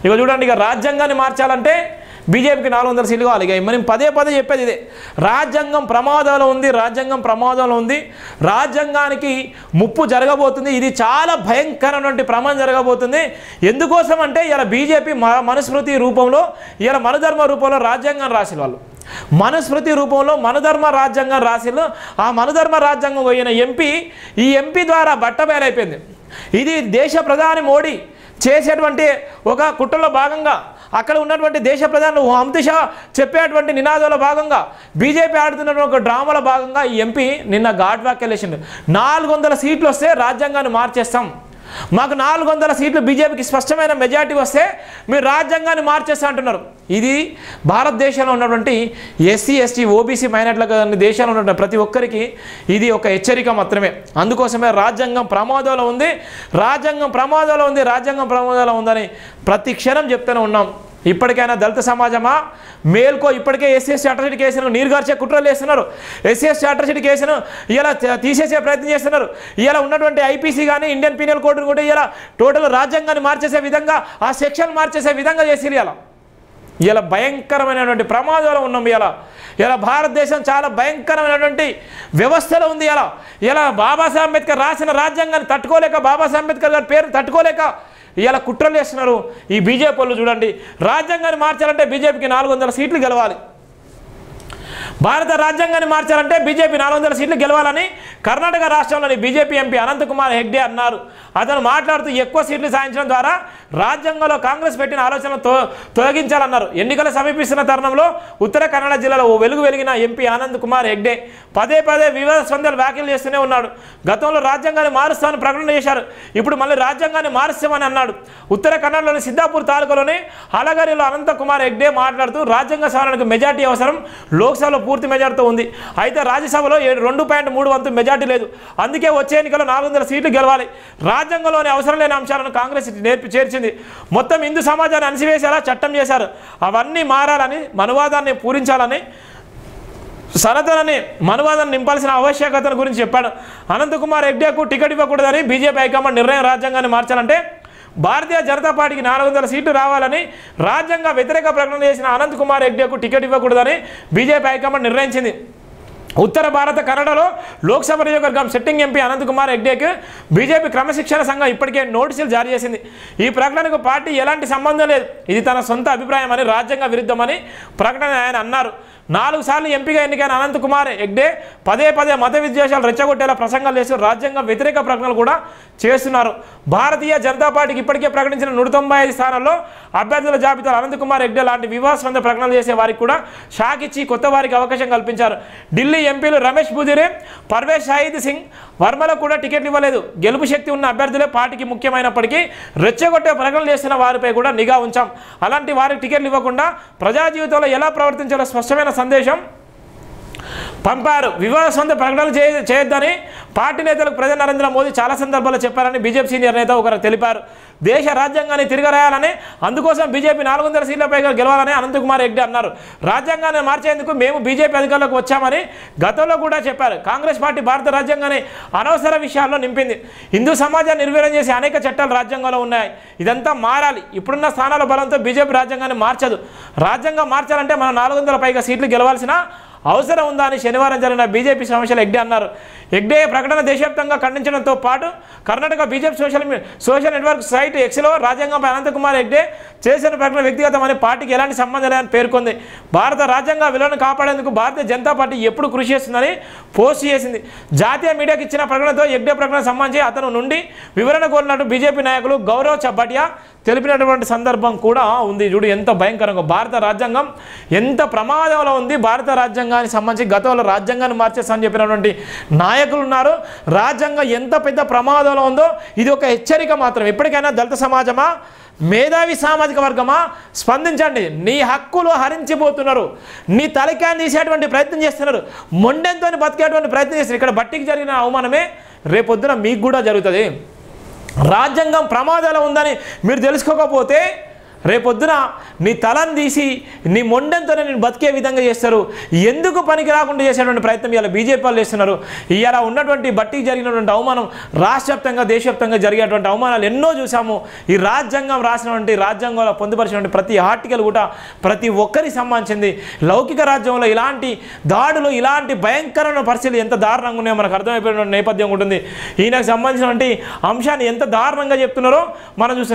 ఇక చూడండి, ఇక రాజ్యాంగాన్ని మార్చాలంటే బీజేపీకి 400 సీట్లు కావాలి. ఇక మనం పదే చెప్పేది ఇదే, రాజ్యాంగం ప్రమాదంలో ఉంది, రాజ్యాంగం ప్రమాదంలో ఉంది, రాజ్యాంగానికి ముప్పు జరగబోతుంది. ఇది చాలా భయంకరమైనటువంటి ప్రమాదం జరగబోతుంది. ఎందుకోసం అంటే ఇలా బీజేపీ మనుస్మృతి రూపంలో, ఇలా మనధర్మ రూపంలో రాజ్యాంగం రాసిన వాళ్ళు, మనుస్మృతి రూపంలో మనధర్మ రాజ్యాంగం రాసిళ్ళు. ఆ మనధర్మ రాజ్యాంగం పోయిన ఈ ఎంపీ ద్వారా బట్టబయలైపోయింది. ఇది దేశ ప్రధాని మోడీ చేసేటువంటి ఒక కుట్రలో భాగంగా, అక్కడ ఉన్నటువంటి దేశ ప్రధాని అమిత్ షా చెప్పేటువంటి నినాదంలో భాగంగా, బీజేపీ ఆడుతున్న ఒక డ్రామాలో భాగంగా ఈ ఎంపీ నిన్న ఘాట్ వ్యాఖ్యలు చేసిండు. 400 సీట్లు వస్తే రాజ్యాంగాన్ని మార్చేస్తాం, మాకు 400 సీట్లు బీజేపీకి స్పష్టమైన మెజారిటీ వస్తే మీరు రాజ్యాంగాన్ని మార్చేస్తా అంటున్నారు. ఇది భారతదేశంలో ఉన్నటువంటి ఎస్సీ ఎస్టీ ఓబీసీ మైనార్టీలకు దేశంలో ఉన్నటువంటి ప్రతి ఒక్కరికి ఇది ఒక హెచ్చరిక మాత్రమే. అందుకోసమే రాజ్యాంగం ప్రమాదంలో ఉంది, రాజ్యాంగం ప్రమాదంలో ఉంది, రాజ్యాంగం ప్రమాదంలో ఉందని ప్రతి క్షణం చెప్తూనే ఉన్నాం. ఇప్పటికైనా దళిత సమాజమా మేల్కో, ఇప్పటికే ఎస్సీ అట్రాసిటీ కేసును నీరుగార్చే కుట్రలు చేస్తున్నారు, ఎస్సీ అట్రాసిటీ కేసును ఇలా తీసేసే ప్రయత్నం చేస్తున్నారు. ఇలా ఉన్నటువంటి ఐపీసీ కానీ ఇండియన్ పీనల్ కోడ్ కూడా ఇలా టోటల్ రాజ్యాంగాన్ని మార్చేసే విధంగా, ఆ సెక్షన్ మార్చేసే విధంగా చేసి ఇలా భయంకరమైనటువంటి ప్రమాదాలు ఉన్నాం. ఇలా భారతదేశం చాలా భయంకరమైనటువంటి వ్యవస్థలో ఉంది. ఇలా బాబాసాహెబ్ అంబేద్కర్ రాసిన రాజ్యాంగాన్ని తట్టుకోలేక, బాబాసాహెబ్ అంబేద్కర్ గారి పేరును తట్టుకోలేక ఇలా కుట్రలు చేస్తున్నారు ఈ బీజేపీ వాళ్ళు. చూడండి, రాజ్యాంగాన్ని మార్చాలంటే బీజేపీకి 400 సీట్లు గెలవాలి, భారత రాజ్యాంగాన్ని మార్చాలంటే బీజేపీ 400 సీట్లు గెలవాలని కర్ణాటక రాష్ట్రంలోని బీజేపీ ఎంపీ అనంతకుమార్ హెగ్డే అన్నారు. అతను మాట్లాడుతూ ఎక్కువ సీట్లు సాధించడం ద్వారా రాజ్యాంగంలో కాంగ్రెస్ పెట్టిన ఆలోచనలు తొలగించాలన్నారు. ఎన్నికలు సమీపిస్తున్న తరుణంలో ఉత్తర కన్నడ జిల్లాలో ఓ వెలిగిన ఎంపీ ఆనంద్ కుమార్ హెగ్డే పదే వివాదాస్పద వ్యాఖ్యలు చేస్తూనే ఉన్నాడు. గతంలో రాజ్యాంగాన్ని మారుస్తామని ప్రకటన చేశారు, ఇప్పుడు మళ్ళీ రాజ్యాంగాన్ని మారుస్తామని అన్నాడు. ఉత్తర కన్నడలోని సిద్ధాపూర్ తాలూకాలోని హలగరిలో అనంత్ కుమార్ హెగ్డే మాట్లాడుతూ రాజ్యాంగ సవరణకు మెజార్టీ అవసరం, లోక్సభలో పూర్తి మెజార్టీతో ఉంది, అయితే రాజ్యసభలో 2.3 వంతు మెజార్టీ లేదు, అందుకే వచ్చే ఎన్నికల్లో 400 సీట్లు గెలవాలి. రాజ్యాంగంలోని అవసరం లేని అంశాలను కాంగ్రెస్ చేర్చింది, మొత్తం హిందూ సమాజాన్ని అణిసివేసేలా చట్టం చేశారు, అవన్నీ మారాలని, మనువాదాన్ని పూరించాలని, సనాతనాన్ని మనువాదాన్ని నింపాల్సిన ఆవశ్యకతను గురించి చెప్పాడు. అనంతకుమార్ హెగ్డేకు టికెట్ ఇవ్వకూడదని బీజేపీ హైకమాండ్ నిర్ణయం. రాజ్యాంగాన్ని మార్చాలంటే భారతీయ జనతా పార్టీకి 400 సీట్లు రావాలని రాజ్యాంగ వ్యతిరేక ప్రకటన చేసిన అనంత్ కుమార్ హెగ్డేకు టికెట్ ఇవ్వకూడదని బీజేపీ హైకమాండ్ నిర్ణయించింది. ఉత్తర భారత కన్నడలో లోక్సభ నియోజకవర్గం సిట్టింగ్ ఎంపీ అనంత్ కుమార్ హెగ్డేకి బీజేపీ క్రమశిక్షణ సంఘం ఇప్పటికే నోటీసులు జారీ చేసింది. ఈ ప్రకటనకు పార్టీ ఎలాంటి సంబంధం లేదు, ఇది తన సొంత అభిప్రాయం అని, రాజ్యాంగ విరుద్ధమని ప్రకటన ఆయన అన్నారు. 4 సార్లు ఎంపీగా ఎన్నికైన అనంత్ కుమార్ హెగ్డే పదే మత విద్వేషాలు రెచ్చగొట్టేలా ప్రసంగాలు చేస్తూ రాజ్యాంగ వ్యతిరేక ప్రకటనలు కూడా చేస్తున్నారు. భారతీయ జనతా పార్టీకి ఇప్పటికే ప్రకటించిన 195 స్థానాల్లో అభ్యర్థుల జాబితాలో అనంత్ కుమార్ హెగ్డే లాంటి వివాదాస్పద ప్రకటనలు చేసే వారికి కూడా షాక్ ఇచ్చి కొత్త వారికి అవకాశం కల్పించారు. ఢిల్లీ ఎంపీలు రమేష్ బుధిరే, పర్వేజ్ షాహిద్ సింగ్ వర్మలకు కూడా టికెట్లు ఇవ్వలేదు. గెలుపు శక్తి ఉన్న అభ్యర్థులే పార్టీకి ముఖ్యమైనప్పటికీ రెచ్చగొట్టే ప్రకటనలు చేస్తున్న వారిపై కూడా నిఘా ఉంచాం, అలాంటి వారికి టికెట్లు ఇవ్వకుండా ప్రజా జీవితంలో ఎలా ప్రవర్తించాలో స్పష్టమైన సందేశం పంపారు. వివాదాస్పద ప్రకటనలు చేయొద్దని పార్టీ నేతలకు ప్రధాని నరేంద్ర మోదీ చాలా సందర్భాల్లో చెప్పారని బీజేపీ సీనియర్ నేత ఒకరు తెలిపారు. దేశ రాజ్యాంగాన్ని తిరగరాయాలని, అందుకోసం బీజేపీ 400 సీట్లపై గెలవాలని అనంత్ కుమార్ హెగ్డే అన్నారు. రాజ్యాంగాన్ని మార్చేందుకు మేము బీజేపీ అధికారంలోకి వచ్చామని గతంలో కూడా చెప్పారు. కాంగ్రెస్ పార్టీ భారత రాజ్యాంగాన్ని అనవసర విషయాల్లో నింపింది, హిందూ సమాజాన్ని నిర్వీర్యం చేసే అనేక చట్టాలు రాజ్యాంగంలో ఉన్నాయి, ఇదంతా మారాలి. ఇప్పుడున్న స్థానాల బలంతో బీజేపీ రాజ్యాంగాన్ని మార్చదు, రాజ్యాంగం మార్చాలంటే మనం 400 పైగా సీట్లు గెలవాల్సిన అవసరం ఉందా అని శనివారం జరిగిన బీజేపీ సమావేశంలో హెగ్డే అన్నారు. హెగ్డే ప్రకటన దేశవ్యాప్తంగా ఖండించడంతో పాటు Karnataka BJP social network site ఎక్స్లో రాజ్యాంగంపై అనంత్ కుమార్ హెగ్డే చేసిన ప్రకటన వ్యక్తిగతమని, పార్టీకి ఎలాంటి సంబంధం లేదని పేర్కొంది. భారత రాజ్యాంగ విలువను కాపాడేందుకు భారతీయ జనతా పార్టీ ఎప్పుడు కృషి చేస్తుందని పోస్ట్ చేసింది. జాతీయ మీడియాకి ఇచ్చిన ప్రకటనతో హెగ్డే ప్రకటన సంబంధించి అతను నుండి వివరణ కోరినట్టు బీజేపీ నాయకులు గౌరవ్ చబ్బటియా తెలిపినటువంటి సందర్భం కూడా ఉంది. చూడు ఎంత భయంకరంగా భారత రాజ్యాంగం ఎంత ప్రమాదంలో ఉంది. భారత రాజ్యాంగానికి సంబంధించి గతంలో రాజ్యాంగాన్ని మార్చేస్తామని చెప్పినటువంటి నాయకులు ఉన్నారు. రాజ్యాంగం ఎంత పెద్ద ప్రమాదంలో ఉందో ఇది ఒక హెచ్చరిక మాత్రం. ఎప్పటికైనా దళిత సమాజమా, మేధావి సామాజిక వర్గమా స్పందించండి. నీ హక్కులు హరించిపోతున్నారు, నీ తలకాయని తీసేటువంటి ప్రయత్నం చేస్తున్నారు, మొండెంతో బతికేటువంటి ప్రయత్నం చేస్తున్నారు. ఇక్కడ బట్టికి జరిగిన అవమానమే రేపొద్దున మీకు కూడా జరుగుతుంది. రాజ్యాంగం ప్రమాదాలు ఉందని మీరు తెలుసుకోకపోతే రేపొద్దున నీ తలను తీసి నీ మొండంతోనే నేను బతికే విధంగా చేస్తారు. ఎందుకు పనికి రాకుండా చేసేటువంటి ప్రయత్నం ఇవాళ బీజేపీ వాళ్ళు చేస్తున్నారు. ఇవాళ ఉన్నటువంటి బట్టికి జరిగినటువంటి అవమానం రాష్ట్రవ్యాప్తంగా దేశవ్యాప్తంగా జరిగేటువంటి అవమానాలు ఎన్నో చూసాము. ఈ రాజ్యాంగం రాసినటువంటి రాజ్యాంగంలో పొందుపరిచినటువంటి ప్రతి ఆర్టికల్ కూడా ప్రతి ఒక్కరికి సంబంధించింది. లౌకిక రాజ్యంలో ఇలాంటి దాడులు ఇలాంటి భయంకరమైన పరిస్థితులు ఎంత దారుణంగా ఉన్నాయో మనకు అర్థమైపోయిన నేపథ్యం ఉంటుంది. ఈయనకు సంబంధించినటువంటి అంశాన్ని ఎంత దారుణంగా చెప్తున్నారో మనం చూస్తాం.